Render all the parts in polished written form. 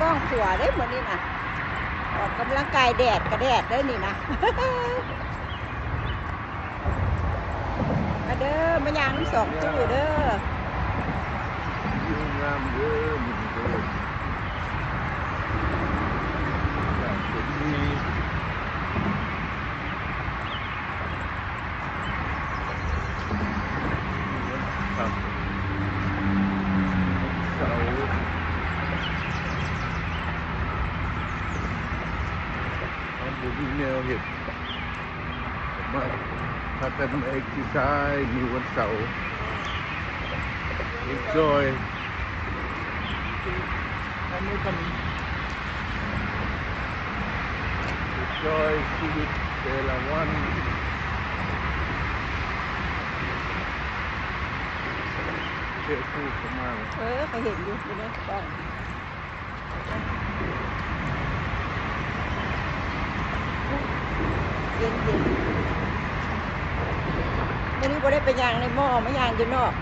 กล้องขัวได้เหมือนนี่นะออกกำลังกายแดดกระแดดได้นี่นะ มาเด้อมายางน้ำสองตู้เด้อ ยิ่งงามเด้อมึงเด้ออยากจะมีครับเสาเอาบุญแนวเห็ดมาถ้าเป็นเอ็กซ์ไซส์มีวันเสาร์ enjoy อันนี้เป็น enjoy ชีวิตแต่ละวันเชื่อคู่เข้ามาเลย ไปเห็นอยู่ในกล้องเย็นวันนี้บ่ได้ไปยางในหม้อมายางอยู่นอก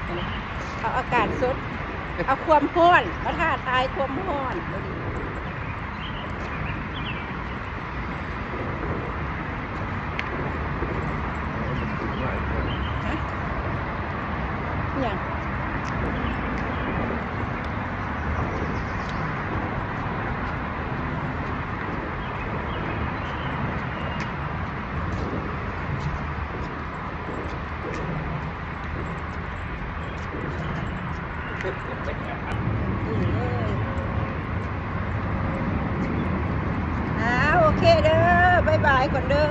เอาอากาศสดเอาความร้อนมาท่าทายความร้อนมื้อนี้ฮะอิหยังโอเคเด้อบ๊ายบายก่อนเด้อ